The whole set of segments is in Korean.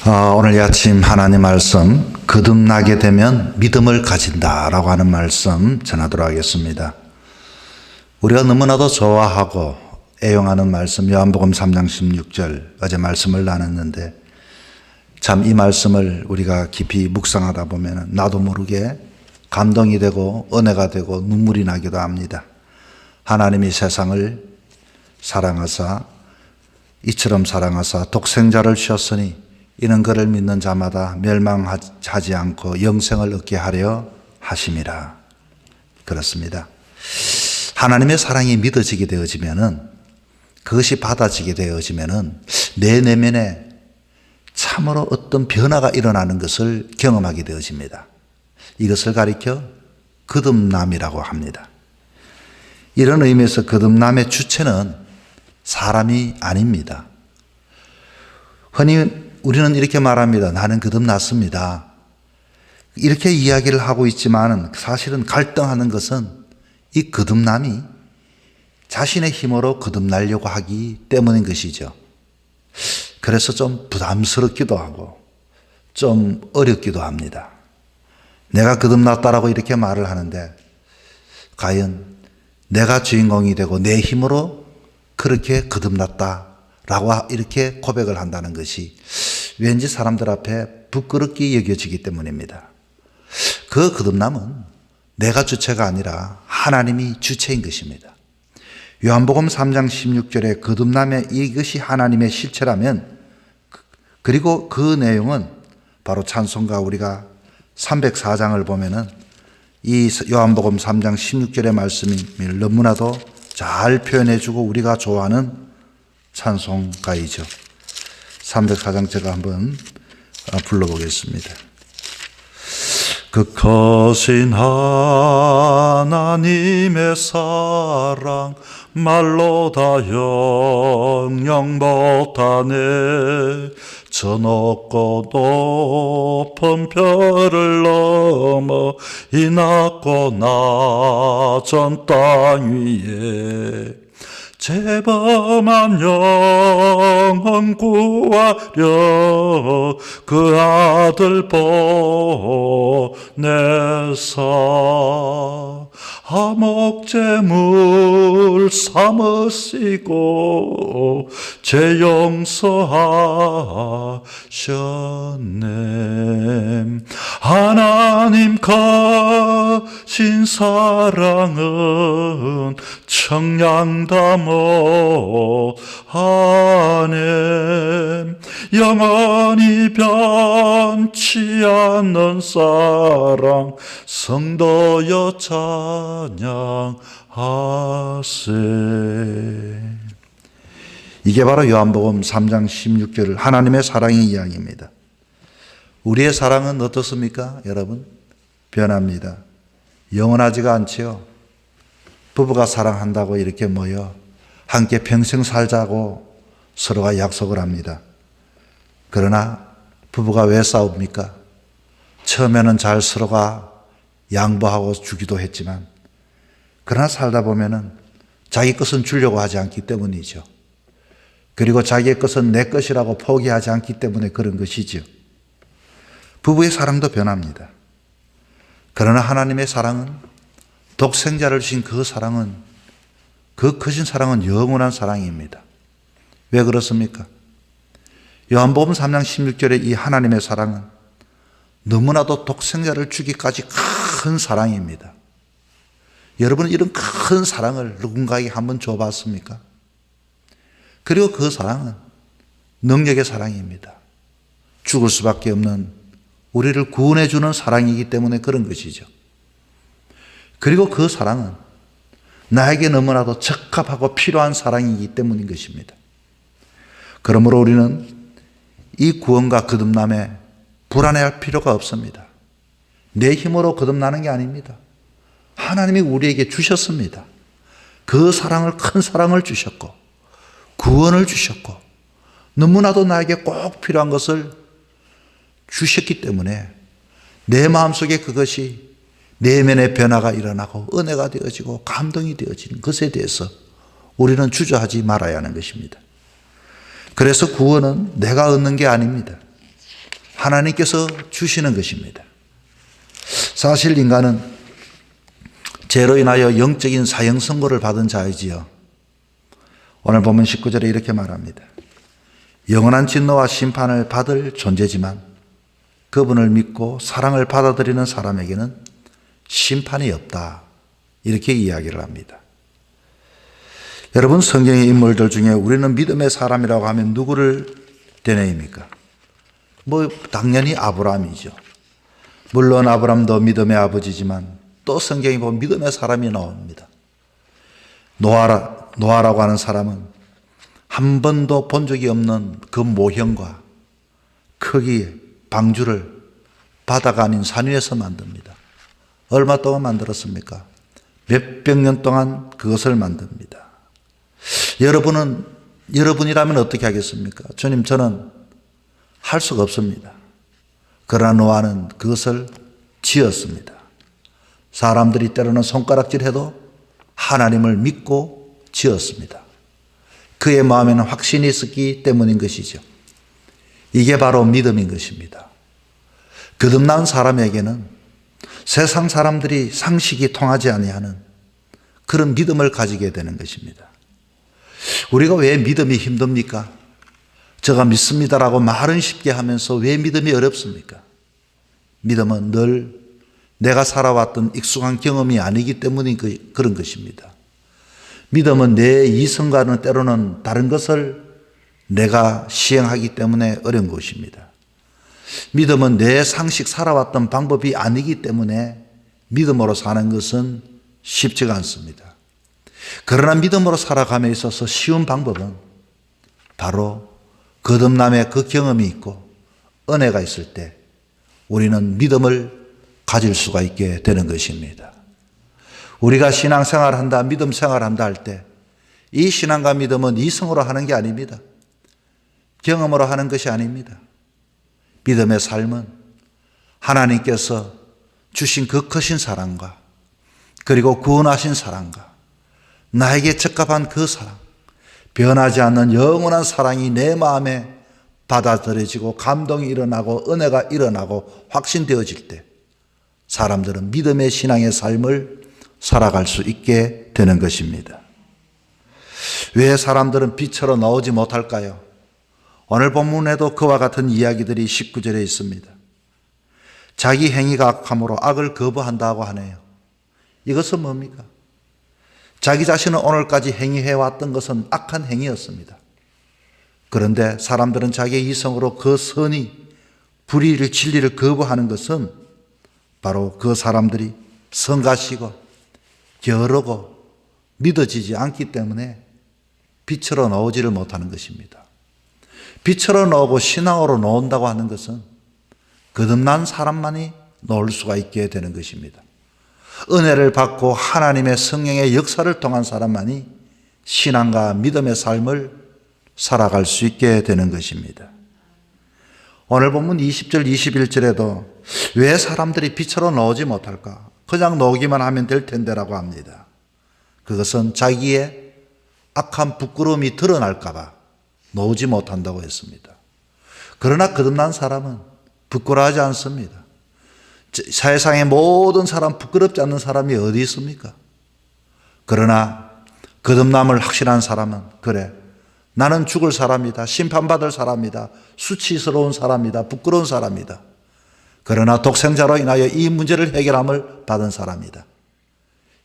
오늘 아침 하나님 말씀 거듭나게 되면 믿음을 가진다라고 하는 말씀 전하도록 하겠습니다. 우리가 너무나도 좋아하고 애용하는 말씀 요한복음 3장 16절 어제 말씀을 나눴는데 참 이 말씀을 우리가 깊이 묵상하다 보면 나도 모르게 감동이 되고 은혜가 되고 눈물이 나기도 합니다. 하나님이 세상을 사랑하사 이처럼 사랑하사 독생자를 주셨으니 이는 그를 믿는 자마다 멸망하지 않고 영생을 얻게 하려 하심이라. 그렇습니다. 하나님의 사랑이 믿어지게 되어지면은 그것이 받아지게 되어지면은 내 내면에 참으로 어떤 변화가 일어나는 것을 경험하게 되어집니다. 이것을 가리켜 거듭남이라고 합니다. 이런 의미에서 거듭남의 주체는 사람이 아닙니다. 흔히 우리는 이렇게 말합니다. 나는 거듭났습니다. 이렇게 이야기를 하고 있지만 사실은 갈등하는 것은 이 거듭남이 자신의 힘으로 거듭나려고 하기 때문인 것이죠. 그래서 좀 부담스럽기도 하고 좀 어렵기도 합니다. 내가 거듭났다라고 이렇게 말을 하는데 과연 내가 주인공이 되고 내 힘으로 그렇게 거듭났다라고 이렇게 고백을 한다는 것이 왠지 사람들 앞에 부끄럽게 여겨지기 때문입니다. 그 거듭남은 내가 주체가 아니라 하나님이 주체인 것입니다. 요한복음 3장 16절에 거듭남의 이것이 하나님의 실체라면 그리고 그 내용은 바로 찬송가 우리가 304장을 보면은 이 요한복음 3장 16절의 말씀을 너무나도 잘 표현해주고 우리가 좋아하는 찬송가이죠. 304장 제가 한번 불러보겠습니다. 그 크신 하나님의 사랑 말로 다 영영 못하네. 저 높고 높은 별을 넘어 이 낮고 낮은 땅 위에 죄범한 영혼 구하려 그 아들 보내사 화목제물 삼으시고 죄 용서하셨네. 하나님 가신 사랑은 청량담 하네. 영원히 변치 않는 사랑 성도여 찬양하세. 이게 바로 요한복음 3장 16절 하나님의 사랑의 이야기입니다. 우리의 사랑은 어떻습니까? 여러분 변합니다. 영원하지가 않지요. 부부가 사랑한다고 이렇게 모여 함께 평생 살자고 서로가 약속을 합니다. 그러나 부부가 왜 싸웁니까? 처음에는 잘 서로가 양보하고 주기도 했지만 그러나 살다 보면은 자기 것은 주려고 하지 않기 때문이죠. 그리고 자기의 것은 내 것이라고 포기하지 않기 때문에 그런 것이죠. 부부의 사랑도 변합니다. 그러나 하나님의 사랑은 독생자를 주신 그 사랑은 그 크신 사랑은 영원한 사랑입니다. 왜 그렇습니까? 요한복음 3장 16절에 이 하나님의 사랑은 너무나도 독생자를 주기까지 큰 사랑입니다. 여러분은 이런 큰 사랑을 누군가에게 한번 줘봤습니까? 그리고 그 사랑은 능력의 사랑입니다. 죽을 수밖에 없는 우리를 구원해 주는 사랑이기 때문에 그런 것이죠. 그리고 그 사랑은 나에게 너무나도 적합하고 필요한 사랑이기 때문인 것입니다. 그러므로 우리는 이 구원과 거듭남에 불안해할 필요가 없습니다. 내 힘으로 거듭나는 게 아닙니다. 하나님이 우리에게 주셨습니다. 그 사랑을 큰 사랑을 주셨고 구원을 주셨고 너무나도 나에게 꼭 필요한 것을 주셨기 때문에 내 마음속에 그것이 내면의 변화가 일어나고 은혜가 되어지고 감동이 되어지는 것에 대해서 우리는 주저하지 말아야 하는 것입니다. 그래서 구원은 내가 얻는 게 아닙니다. 하나님께서 주시는 것입니다. 사실 인간은 죄로 인하여 영적인 사형 선고를 받은 자이지요. 오늘 보면 19절에 이렇게 말합니다. 영원한 진노와 심판을 받을 존재지만 그분을 믿고 사랑을 받아들이는 사람에게는 심판이 없다. 이렇게 이야기를 합니다. 여러분, 성경의 인물들 중에 우리는 믿음의 사람이라고 하면 누구를 되뇌입니까? 당연히 아브라함이죠. 물론 아브라함도 믿음의 아버지지만 또 성경에 보면 믿음의 사람이 나옵니다. 노아라고 하는 사람은 한 번도 본 적이 없는 그 모형과 크기의 방주를 바다가 아닌 산 위에서 만듭니다. 얼마 동안 만들었습니까? 몇백 년 동안 그것을 만듭니다. 여러분이라면 어떻게 하겠습니까? 주님, 저는 할 수가 없습니다. 그러나 노아는 그것을 지었습니다. 사람들이 때로는 손가락질해도 하나님을 믿고 지었습니다. 그의 마음에는 확신이 있었기 때문인 것이죠. 이게 바로 믿음인 것입니다. 거듭난 사람에게는 세상 사람들이 상식이 통하지 아니하는 그런 믿음을 가지게 되는 것입니다. 우리가 왜 믿음이 힘듭니까? 제가 믿습니다라고 말은 쉽게 하면서 왜 믿음이 어렵습니까? 믿음은 늘 내가 살아왔던 익숙한 경험이 아니기 때문인 그런 것입니다. 믿음은 내 이성과는 때로는 다른 것을 내가 시행하기 때문에 어려운 것입니다. 믿음은 내 상식 살아왔던 방법이 아니기 때문에 믿음으로 사는 것은 쉽지가 않습니다. 그러나 믿음으로 살아감에 있어서 쉬운 방법은 바로 거듭남의 그 경험이 있고 은혜가 있을 때 우리는 믿음을 가질 수가 있게 되는 것입니다. 우리가 신앙생활을 한다, 믿음 생활을 한다 할 때 이 신앙과 믿음은 이성으로 하는 게 아닙니다. 경험으로 하는 것이 아닙니다. 믿음의 삶은 하나님께서 주신 그 크신 사랑과 그리고 구원하신 사랑과 나에게 적합한 그 사랑, 변하지 않는 영원한 사랑이 내 마음에 받아들여지고 감동이 일어나고 은혜가 일어나고 확신되어질 때 사람들은 믿음의 신앙의 삶을 살아갈 수 있게 되는 것입니다. 왜 사람들은 빛으로 나오지 못할까요? 오늘 본문에도 그와 같은 이야기들이 19절에 있습니다. 자기 행위가 악함으로 악을 거부한다고 하네요. 이것은 뭡니까? 자기 자신은 오늘까지 행위해왔던 것은 악한 행위였습니다. 그런데 사람들은 자기의 이성으로 그 선이 불의를 진리를 거부하는 것은 바로 그 사람들이 성가시고 게으르고 믿어지지 않기 때문에 빛으로 나오지를 못하는 것입니다. 빛으로 나오고 신앙으로 나온다고 하는 것은 거듭난 사람만이 나올 수가 있게 되는 것입니다. 은혜를 받고 하나님의 성령의 역사를 통한 사람만이 신앙과 믿음의 삶을 살아갈 수 있게 되는 것입니다. 오늘 본문 20절 21절에도 왜 사람들이 빛으로 나오지 못할까? 그냥 나오기만 하면 될 텐데라고 합니다. 그것은 자기의 악한 부끄러움이 드러날까 봐 나오지 못한다고 했습니다. 그러나 거듭난 사람은 부끄러워하지 않습니다. 세상의 모든 사람 부끄럽지 않는 사람이 어디 있습니까? 그러나 거듭남을 확신한 사람은 그래, 나는 죽을 사람이다, 심판받을 사람이다, 수치스러운 사람이다, 부끄러운 사람이다. 그러나 독생자로 인하여 이 문제를 해결함을 받은 사람이다.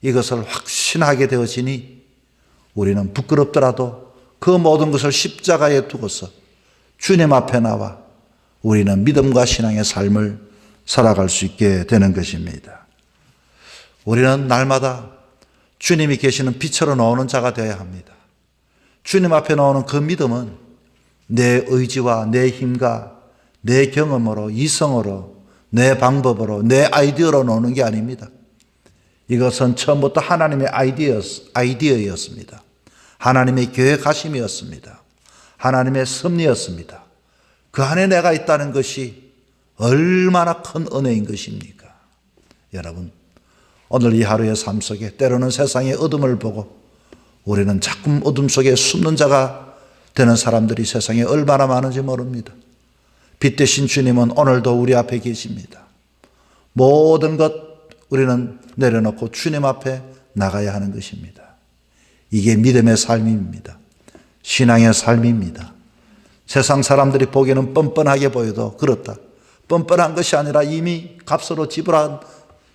이것을 확신하게 되어지니 우리는 부끄럽더라도 그 모든 것을 십자가에 두고서 주님 앞에 나와 우리는 믿음과 신앙의 삶을 살아갈 수 있게 되는 것입니다. 우리는 날마다 주님이 계시는 빛으로 나오는 자가 되어야 합니다. 주님 앞에 나오는 그 믿음은 내 의지와 내 힘과 내 경험으로, 이성으로, 내 방법으로, 내 아이디어로 나오는 게 아닙니다. 이것은 처음부터 하나님의 아이디어였습니다. 하나님의 계획하심이었습니다. 하나님의 섭리였습니다. 그 안에 내가 있다는 것이 얼마나 큰 은혜인 것입니까? 여러분, 오늘 이 하루의 삶 속에 때로는 세상의 어둠을 보고 우리는 자꾸 어둠 속에 숨는 자가 되는 사람들이 세상에 얼마나 많은지 모릅니다. 빛 대신 주님은 오늘도 우리 앞에 계십니다. 모든 것 우리는 내려놓고 주님 앞에 나가야 하는 것입니다. 이게 믿음의 삶입니다. 신앙의 삶입니다. 세상 사람들이 보기에는 뻔뻔하게 보여도 그렇다. 뻔뻔한 것이 아니라 이미 값으로 지불한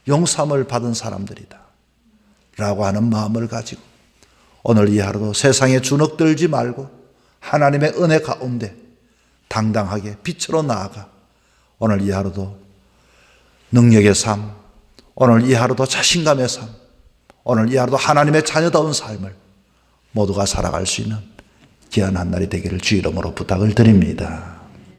용서함을 받은 사람들이다 라고 하는 마음을 가지고 오늘 이 하루도 세상에 주눅들지 말고 하나님의 은혜 가운데 당당하게 빛으로 나아가 오늘 이 하루도 능력의 삶, 오늘 이 하루도 자신감의 삶, 오늘 이 하루도 하나님의 자녀다운 삶을 모두가 살아갈 수 있는 귀한 한 날이 되기를 주 이름으로 부탁을 드립니다.